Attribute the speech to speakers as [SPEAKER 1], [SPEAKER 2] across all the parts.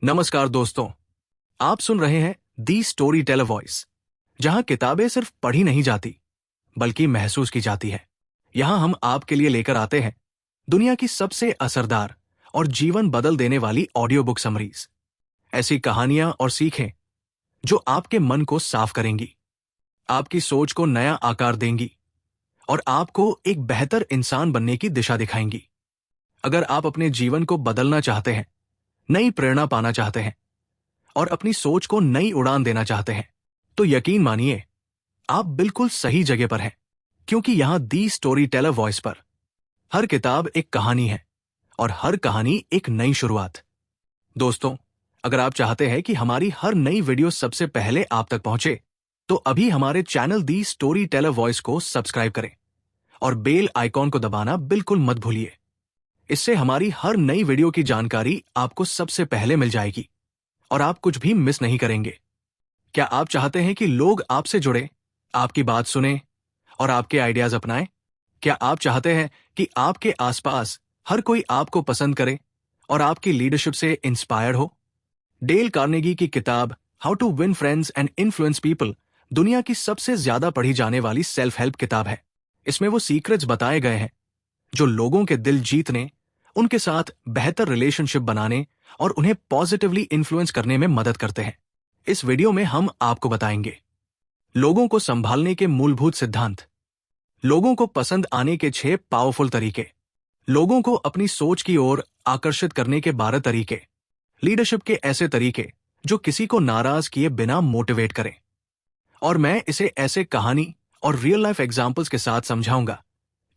[SPEAKER 1] नमस्कार दोस्तों, आप सुन रहे हैं दी स्टोरी टेलर वॉइस, जहां किताबें सिर्फ पढ़ी नहीं जाती बल्कि महसूस की जाती है। यहां हम आपके लिए लेकर आते हैं दुनिया की सबसे असरदार और जीवन बदल देने वाली ऑडियो बुक समरीज। ऐसी कहानियां और सीखें जो आपके मन को साफ करेंगी, आपकी सोच को नया आकार देंगी और आपको एक बेहतर इंसान बनने की दिशा दिखाएंगी। अगर आप अपने जीवन को बदलना चाहते हैं, नई प्रेरणा पाना चाहते हैं और अपनी सोच को नई उड़ान देना चाहते हैं, तो यकीन मानिए आप बिल्कुल सही जगह पर हैं, क्योंकि यहां दी स्टोरी टेलर वॉइस पर हर किताब एक कहानी है और हर कहानी एक नई शुरुआत। दोस्तों, अगर आप चाहते हैं कि हमारी हर नई वीडियो सबसे पहले आप तक पहुंचे, तो अभी हमारे चैनल दी स्टोरी टेलर वॉइस को सब्सक्राइब करें और बेल आइकॉन को दबाना बिल्कुल मत भूलिए। इससे हमारी हर नई वीडियो की जानकारी आपको सबसे पहले मिल जाएगी और आप कुछ भी मिस नहीं करेंगे। क्या आप चाहते हैं कि लोग आपसे जुड़े, आपकी बात सुने और आपके आइडियाज अपनाएं? क्या आप चाहते हैं कि आपके आसपास हर कोई आपको पसंद करे और आपकी लीडरशिप से इंस्पायर्ड हो? डेल कार्नेगी की किताब how to win friends and influence people दुनिया की सबसे ज्यादा पढ़ी जाने वाली सेल्फ हेल्प किताब है। इसमें वो सीक्रेट्स बताए गए हैं जो लोगों के दिल जीतने, उनके साथ बेहतर रिलेशनशिप बनाने और उन्हें पॉजिटिवली इन्फ्लुएंस करने में मदद करते हैं। इस वीडियो में हम आपको बताएंगे लोगों को संभालने के मूलभूत सिद्धांत, लोगों को पसंद आने के 6 पावरफुल तरीके, लोगों को अपनी सोच की ओर आकर्षित करने के 12 तरीके, लीडरशिप के ऐसे तरीके जो किसी को नाराज किए बिना मोटिवेट करें। और मैं इसे ऐसे कहानी और रियल लाइफ एग्जाम्पल्स के साथ समझाऊंगा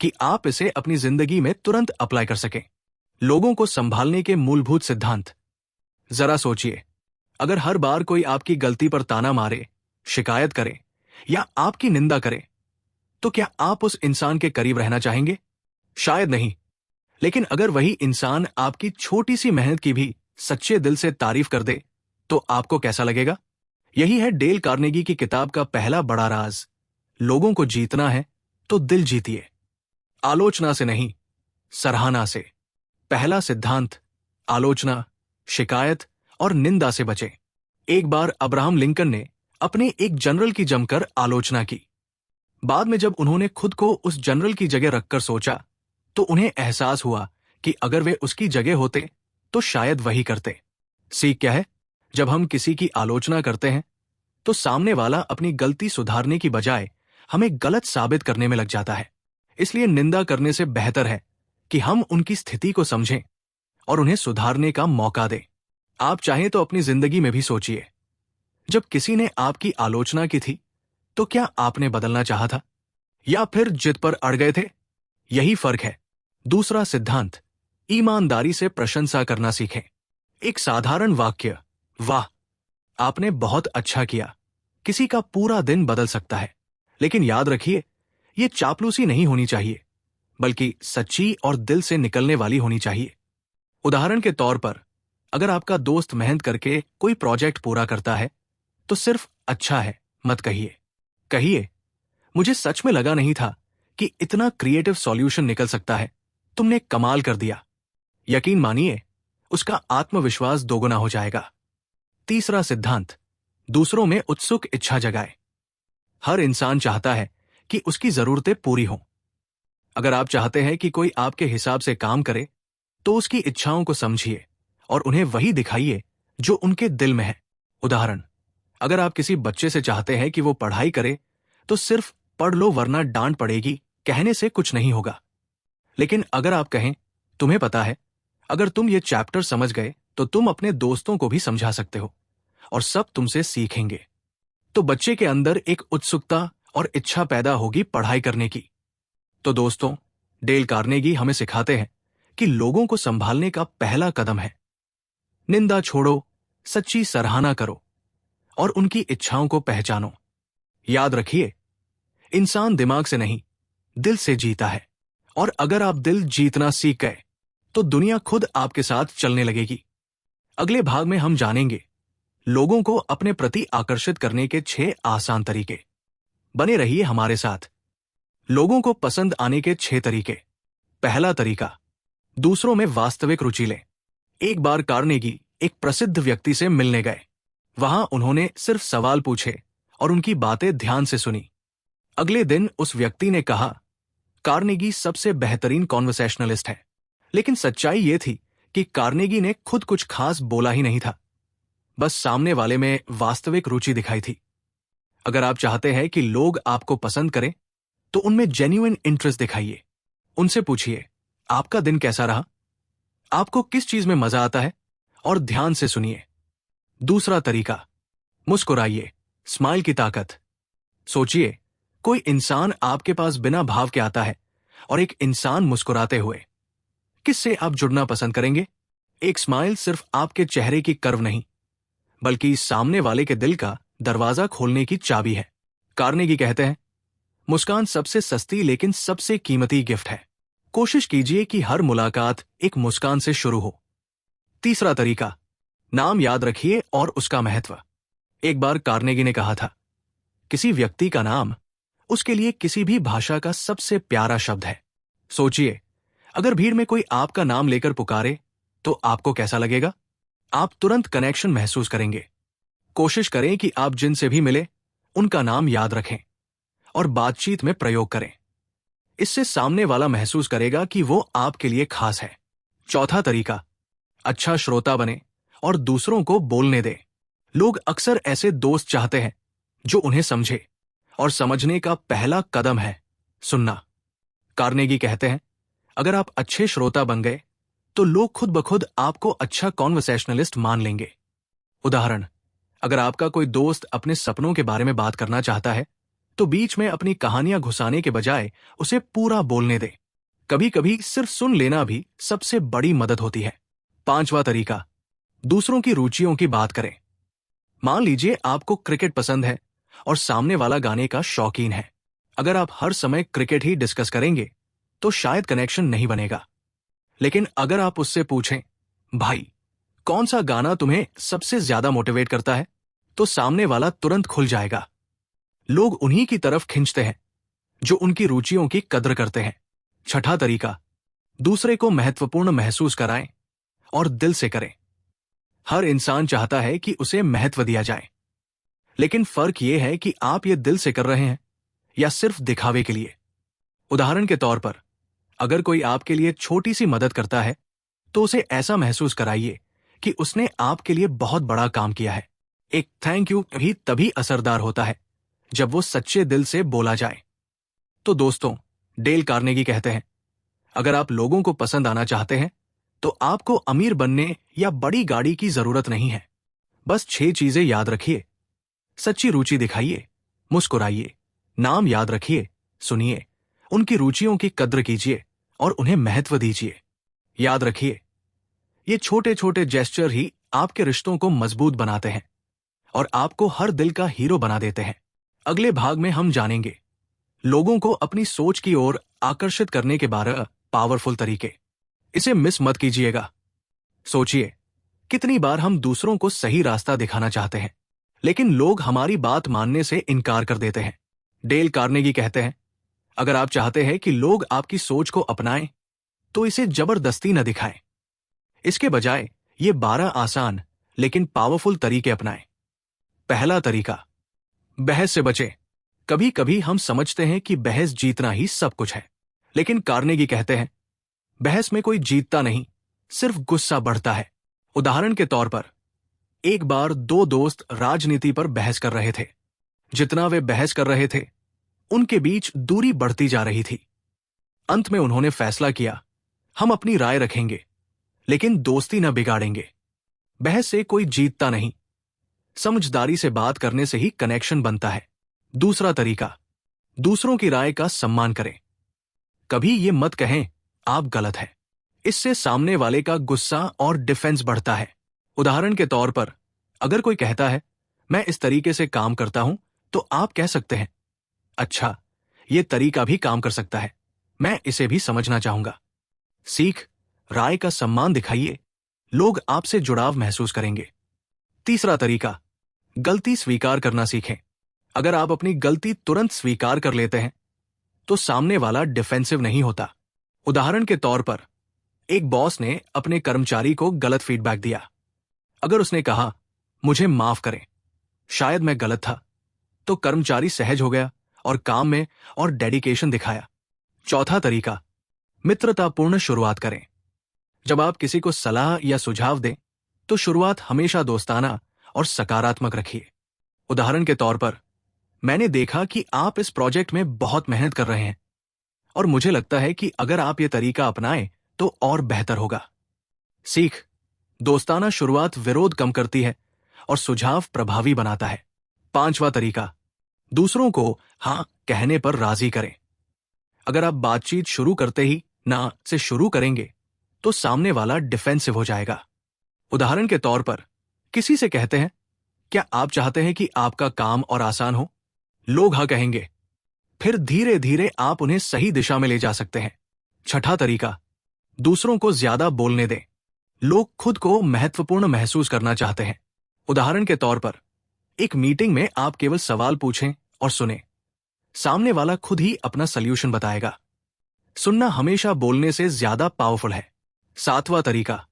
[SPEAKER 1] कि आप इसे अपनी जिंदगी में तुरंत अप्लाई कर सकें। लोगों को संभालने के मूलभूत सिद्धांत। जरा सोचिए, अगर हर बार कोई आपकी गलती पर ताना मारे, शिकायत करे या आपकी निंदा करे, तो क्या आप उस इंसान के करीब रहना चाहेंगे? शायद नहीं। लेकिन अगर वही इंसान आपकी छोटी सी मेहनत की भी सच्चे दिल से तारीफ कर दे, तो आपको कैसा लगेगा? यही है डेल कार्नेगी की किताब का पहला बड़ा राज। लोगों को जीतना है तो दिल जीतिए, आलोचना से नहीं, सराहना से। पहला सिद्धांत, आलोचना, शिकायत और निंदा से बचें। एक बार अब्राहम लिंकन ने अपने एक जनरल की जमकर आलोचना की। बाद में जब उन्होंने खुद को उस जनरल की जगह रखकर सोचा, तो उन्हें एहसास हुआ कि अगर वे उसकी जगह होते तो शायद वही करते। सीख क्या है? जब हम किसी की आलोचना करते हैं तो सामने वाला अपनी गलती सुधारने की बजाय हमें गलत साबित करने में लग जाता है। इसलिए निंदा करने से बेहतर है कि हम उनकी स्थिति को समझें और उन्हें सुधारने का मौका दें। आप चाहें तो अपनी जिंदगी में भी सोचिए, जब किसी ने आपकी आलोचना की थी तो क्या आपने बदलना चाहा था या फिर जिद पर अड़ गए थे? यही फर्क है। दूसरा सिद्धांत, ईमानदारी से प्रशंसा करना सीखें। एक साधारण वाक्य, वाह, आपने बहुत अच्छा किया, किसी का पूरा दिन बदल सकता है। लेकिन याद रखिए, यह चापलूसी नहीं होनी चाहिए, बल्कि सच्ची और दिल से निकलने वाली होनी चाहिए। उदाहरण के तौर पर, अगर आपका दोस्त मेहनत करके कोई प्रोजेक्ट पूरा करता है, तो सिर्फ अच्छा है मत कहिए। कहिए, मुझे सच में लगा नहीं था कि इतना क्रिएटिव सॉल्यूशन निकल सकता है, तुमने कमाल कर दिया। यकीन मानिए, उसका आत्मविश्वास दोगुना हो जाएगा। तीसरा सिद्धांत, दूसरों में उत्सुक इच्छा जगाए। हर इंसान चाहता है कि उसकी जरूरतें पूरी हों। अगर आप चाहते हैं कि कोई आपके हिसाब से काम करे, तो उसकी इच्छाओं को समझिए और उन्हें वही दिखाइए जो उनके दिल में है। उदाहरण, अगर आप किसी बच्चे से चाहते हैं कि वो पढ़ाई करे, तो सिर्फ पढ़ लो वरना डांट पड़ेगी कहने से कुछ नहीं होगा। लेकिन अगर आप कहें, तुम्हें पता है, अगर तुम ये चैप्टर समझ गए तो तुम अपने दोस्तों को भी समझा सकते हो और सब तुमसे सीखेंगे, तो बच्चे के अंदर एक उत्सुकता और इच्छा पैदा होगी पढ़ाई करने की। तो दोस्तों, डेल कार्नेगी हमें सिखाते हैं कि लोगों को संभालने का पहला कदम है निंदा छोड़ो, सच्ची सराहना करो और उनकी इच्छाओं को पहचानो। याद रखिए, इंसान दिमाग से नहीं, दिल से जीता है, और अगर आप दिल जीतना सीख गए तो दुनिया खुद आपके साथ चलने लगेगी। अगले भाग में हम जानेंगे लोगों को अपने प्रति आकर्षित करने के 6 आसान तरीके। बने रहिए हमारे साथ। लोगों को पसंद आने के 6 तरीके। पहला तरीका, दूसरों में वास्तविक रुचि लें। एक बार कार्नेगी एक प्रसिद्ध व्यक्ति से मिलने गए। वहां उन्होंने सिर्फ सवाल पूछे और उनकी बातें ध्यान से सुनी। अगले दिन उस व्यक्ति ने कहा, कार्नेगी सबसे बेहतरीन कॉन्वर्सेशनलिस्ट है। लेकिन सच्चाई ये थी कि कार्नेगी ने खुद कुछ खास बोला ही नहीं था, बस सामने वाले में वास्तविक रुचि दिखाई थी। अगर आप चाहते हैं कि लोग आपको पसंद करें, तो उनमें जेन्युइन इंटरेस्ट दिखाइए। उनसे पूछिए, आपका दिन कैसा रहा? आपको किस चीज में मजा आता है? और ध्यान से सुनिए। दूसरा तरीका, मुस्कुराइए। स्माइल की ताकत। सोचिए, कोई इंसान आपके पास बिना भाव के आता है और एक इंसान मुस्कुराते हुए, किससे आप जुड़ना पसंद करेंगे? एक स्माइल सिर्फ आपके चेहरे की कर्व नहीं, बल्कि सामने वाले के दिल का दरवाजा खोलने की चाबी है। कार्नेगी कहते हैं, मुस्कान सबसे सस्ती लेकिन सबसे कीमती गिफ्ट है। कोशिश कीजिए कि हर मुलाकात एक मुस्कान से शुरू हो। तीसरा तरीका, नाम याद रखिए और उसका महत्व। एक बार कार्नेगी ने कहा था, किसी व्यक्ति का नाम उसके लिए किसी भी भाषा का सबसे प्यारा शब्द है। सोचिए, अगर भीड़ में कोई आपका नाम लेकर पुकारे तो आपको कैसा लगेगा? आप तुरंत कनेक्शन महसूस करेंगे। कोशिश करें कि आप जिनसे भी मिले उनका नाम याद रखें और बातचीत में प्रयोग करें। इससे सामने वाला महसूस करेगा कि वो आपके लिए खास है। चौथा तरीका, अच्छा श्रोता बने और दूसरों को बोलने दे। लोग अक्सर ऐसे दोस्त चाहते हैं जो उन्हें समझे, और समझने का पहला कदम है सुनना। कार्नेगी कहते हैं, अगर आप अच्छे श्रोता बन गए तो लोग खुद ब खुद आपको अच्छा कॉन्वर्सेशनलिस्ट मान लेंगे। उदाहरण, अगर आपका कोई दोस्त अपने सपनों के बारे में बात करना चाहता है तो बीच में अपनी कहानियां घुसाने के बजाय उसे पूरा बोलने दे। कभी कभी सिर्फ सुन लेना भी सबसे बड़ी मदद होती है। पांचवा तरीका, दूसरों की रुचियों की बात करें। मान लीजिए आपको क्रिकेट पसंद है और सामने वाला गाने का शौकीन है। अगर आप हर समय क्रिकेट ही डिस्कस करेंगे तो शायद कनेक्शन नहीं बनेगा। लेकिन अगर आप उससे पूछें, भाई कौन सा गाना तुम्हें सबसे ज्यादा मोटिवेट करता है, तो सामने वाला तुरंत खुल जाएगा। लोग उन्हीं की तरफ खींचते हैं जो उनकी रुचियों की कद्र करते हैं। छठा तरीका, दूसरे को महत्वपूर्ण महसूस कराएं और दिल से करें। हर इंसान चाहता है कि उसे महत्व दिया जाए, लेकिन फर्क यह है कि आप ये दिल से कर रहे हैं या सिर्फ दिखावे के लिए। उदाहरण के तौर पर, अगर कोई आपके लिए छोटी सी मदद करता है तो उसे ऐसा महसूस कराइए कि उसने आपके लिए बहुत बड़ा काम किया है। एक थैंक यू भी तभी असरदार होता है जब वो सच्चे दिल से बोला जाए। तो दोस्तों, डेल कार्नेगी कहते हैं, अगर आप लोगों को पसंद आना चाहते हैं तो आपको अमीर बनने या बड़ी गाड़ी की जरूरत नहीं है। बस 6 चीजें याद रखिए। सच्ची रुचि दिखाइए, मुस्कुराइए, नाम याद रखिए, सुनिए, उनकी रुचियों की कद्र कीजिए और उन्हें महत्व दीजिए। याद रखिए, ये छोटे छोटे जेस्चर ही आपके रिश्तों को मजबूत बनाते हैं और आपको हर दिल का हीरो बना देते हैं। अगले भाग में हम जानेंगे लोगों को अपनी सोच की ओर आकर्षित करने के 12 पावरफुल तरीके। इसे मिस मत कीजिएगा। सोचिए, कितनी बार हम दूसरों को सही रास्ता दिखाना चाहते हैं, लेकिन लोग हमारी बात मानने से इनकार कर देते हैं। डेल कार्नेगी कहते हैं, अगर आप चाहते हैं कि लोग आपकी सोच को अपनाएं, तो इसे जबरदस्ती न दिखाएं। इसके बजाय ये 12 आसान लेकिन पावरफुल तरीके अपनाएं। पहला तरीका, बहस से बचें। कभी कभी हम समझते हैं कि बहस जीतना ही सब कुछ है, लेकिन कार्नेगी कहते हैं, बहस में कोई जीतता नहीं, सिर्फ गुस्सा बढ़ता है। उदाहरण के तौर पर, एक बार 2 दोस्त राजनीति पर बहस कर रहे थे। जितना वे बहस कर रहे थे, उनके बीच दूरी बढ़ती जा रही थी। अंत में उन्होंने फैसला किया, हम अपनी राय रखेंगे, लेकिन दोस्ती न बिगाड़ेंगे। बहस से कोई जीतता नहीं, समझदारी से बात करने से ही कनेक्शन बनता है। दूसरा तरीका, दूसरों की राय का सम्मान करें। कभी ये मत कहें, आप गलत हैं। इससे सामने वाले का गुस्सा और डिफेंस बढ़ता है। उदाहरण के तौर पर, अगर कोई कहता है, मैं इस तरीके से काम करता हूं, तो आप कह सकते हैं, अच्छा, यह तरीका भी काम कर सकता है, मैं इसे भी समझना चाहूंगा। सीख, राय का सम्मान दिखाइए, लोग आपसे जुड़ाव महसूस करेंगे। तीसरा तरीका, गलती स्वीकार करना सीखें। अगर आप अपनी गलती तुरंत स्वीकार कर लेते हैं तो सामने वाला डिफेंसिव नहीं होता। उदाहरण के तौर पर, एक बॉस ने अपने कर्मचारी को गलत फीडबैक दिया। अगर उसने कहा मुझे माफ करें, शायद मैं गलत था, तो कर्मचारी सहज हो गया और काम में और डेडिकेशन दिखाया। चौथा तरीका, मित्रतापूर्ण शुरुआत करें। जब आप किसी को सलाह या सुझाव दें तो शुरुआत हमेशा दोस्ताना और सकारात्मक रखिए। उदाहरण के तौर पर, मैंने देखा कि आप इस प्रोजेक्ट में बहुत मेहनत कर रहे हैं और मुझे लगता है कि अगर आप ये तरीका अपनाएं तो और बेहतर होगा। सीख, दोस्ताना शुरुआत विरोध कम करती है और सुझाव प्रभावी बनाता है। पांचवा तरीका, दूसरों को हाँ कहने पर राजी करें। अगर आप बातचीत शुरू करते ही ना से शुरू करेंगे तो सामने वाला डिफेंसिव हो जाएगा। उदाहरण के तौर पर, किसी से कहते हैं, क्या आप चाहते हैं कि आपका काम और आसान हो? लोग हाँ कहेंगे। फिर धीरे धीरे आप उन्हें सही दिशा में ले जा सकते हैं। छठा तरीका, दूसरों को ज्यादा बोलने दें। लोग खुद को महत्वपूर्ण महसूस करना चाहते हैं। उदाहरण के तौर पर, एक मीटिंग में आप केवल सवाल पूछें और सुने। सामने वाला खुद ही अपना सल्यूशन बताएगा। सुनना हमेशा बोलने से ज्यादा पावरफुल है। सातवां तरीका,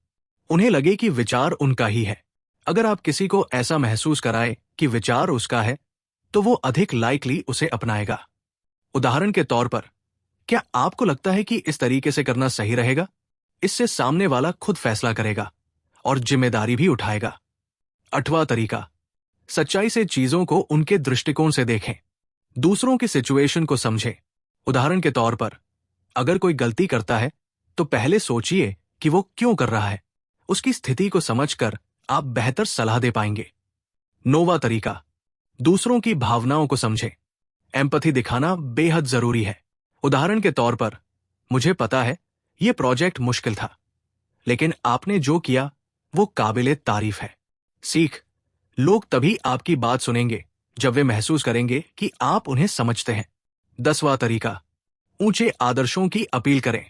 [SPEAKER 1] उन्हें लगे कि विचार उनका ही है। अगर आप किसी को ऐसा महसूस कराए कि विचार उसका है तो वो अधिक लाइकली उसे अपनाएगा। उदाहरण के तौर पर, क्या आपको लगता है कि इस तरीके से करना सही रहेगा? इससे सामने वाला खुद फैसला करेगा और जिम्मेदारी भी उठाएगा। आठवां तरीका, सच्चाई से चीजों को उनके दृष्टिकोण से देखें। दूसरों की सिचुएशन को समझें। उदाहरण के तौर पर, अगर कोई गलती करता है तो पहले सोचिए कि वो क्यों कर रहा है। उसकी स्थिति को समझकर आप बेहतर सलाह दे पाएंगे। नौवां तरीका, दूसरों की भावनाओं को समझें। एम्पैथी दिखाना बेहद जरूरी है। उदाहरण के तौर पर, मुझे पता है यह प्रोजेक्ट मुश्किल था, लेकिन आपने जो किया वो काबिले तारीफ है। सीख, लोग तभी आपकी बात सुनेंगे जब वे महसूस करेंगे कि आप उन्हें समझते हैं। 10वां तरीका, ऊंचे आदर्शों की अपील करें।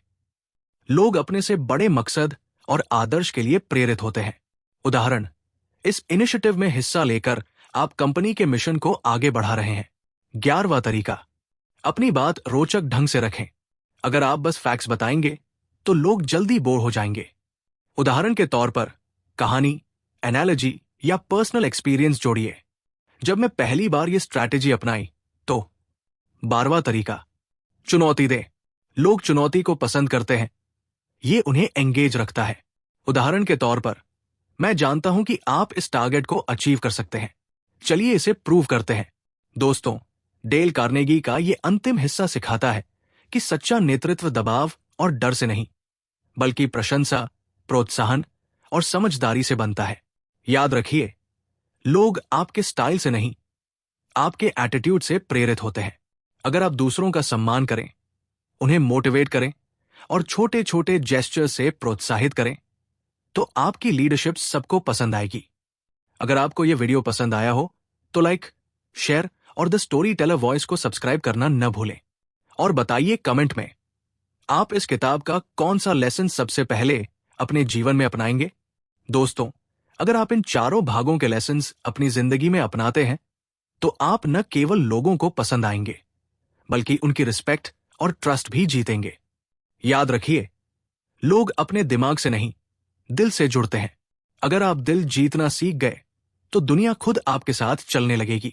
[SPEAKER 1] लोग अपने से बड़े मकसद और आदर्श के लिए प्रेरित होते हैं। उदाहरण, इस इनिशिएटिव में हिस्सा लेकर आप कंपनी के मिशन को आगे बढ़ा रहे हैं। 11वां तरीका, अपनी बात रोचक ढंग से रखें। अगर आप बस फैक्ट्स बताएंगे तो लोग जल्दी बोर हो जाएंगे। उदाहरण के तौर पर, कहानी, एनालॉजी या पर्सनल एक्सपीरियंस जोड़िए। जब मैं पहली बार ये स्ट्रैटेजी अपनाई तो। 12वां तरीका, चुनौती दें। लोग चुनौती को पसंद करते हैं, ये उन्हें एंगेज रखता है। उदाहरण के तौर पर, मैं जानता हूं कि आप इस टारगेट को अचीव कर सकते हैं, चलिए इसे प्रूव करते हैं। दोस्तों, डेल कार्नेगी का ये अंतिम हिस्सा सिखाता है कि सच्चा नेतृत्व दबाव और डर से नहीं, बल्कि प्रशंसा, प्रोत्साहन और समझदारी से बनता है। याद रखिए, लोग आपके स्टाइल से नहीं, आपके एटीट्यूड से प्रेरित होते हैं। अगर आप दूसरों का सम्मान करें, उन्हें मोटिवेट करें और छोटे छोटे जेस्चर से प्रोत्साहित करें तो आपकी लीडरशिप सबको पसंद आएगी। अगर आपको यह वीडियो पसंद आया हो तो लाइक, शेयर और द स्टोरी टेलर वॉइस को सब्सक्राइब करना न भूलें। और बताइए कमेंट में, आप इस किताब का कौन सा लेसन सबसे पहले अपने जीवन में अपनाएंगे। दोस्तों, अगर आप इन चारों भागों के लेसन्स अपनी जिंदगी में अपनाते हैं तो आप न केवल लोगों को पसंद आएंगे, बल्कि उनकी रिस्पेक्ट और ट्रस्ट भी जीतेंगे। याद रखिए, लोग अपने दिमाग से नहीं, दिल से जुड़ते हैं। अगर आप दिल जीतना सीख गए तो दुनिया खुद आपके साथ चलने लगेगी।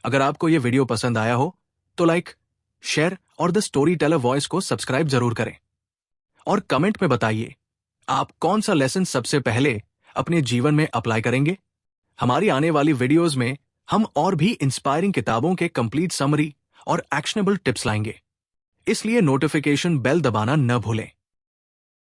[SPEAKER 1] अगर आपको यह वीडियो पसंद आया हो तो लाइक, शेयर और द स्टोरी टेलर वॉइस को सब्सक्राइब जरूर करें। और कमेंट में बताइए, आप कौन सा लेसन सबसे पहले अपने जीवन में अप्लाई करेंगे। हमारी आने वाली वीडियोस में हम और भी इंस्पायरिंग किताबों के कंप्लीट समरी और एक्शनेबल टिप्स लाएंगे, इसलिए नोटिफिकेशन बेल दबाना न भूलें।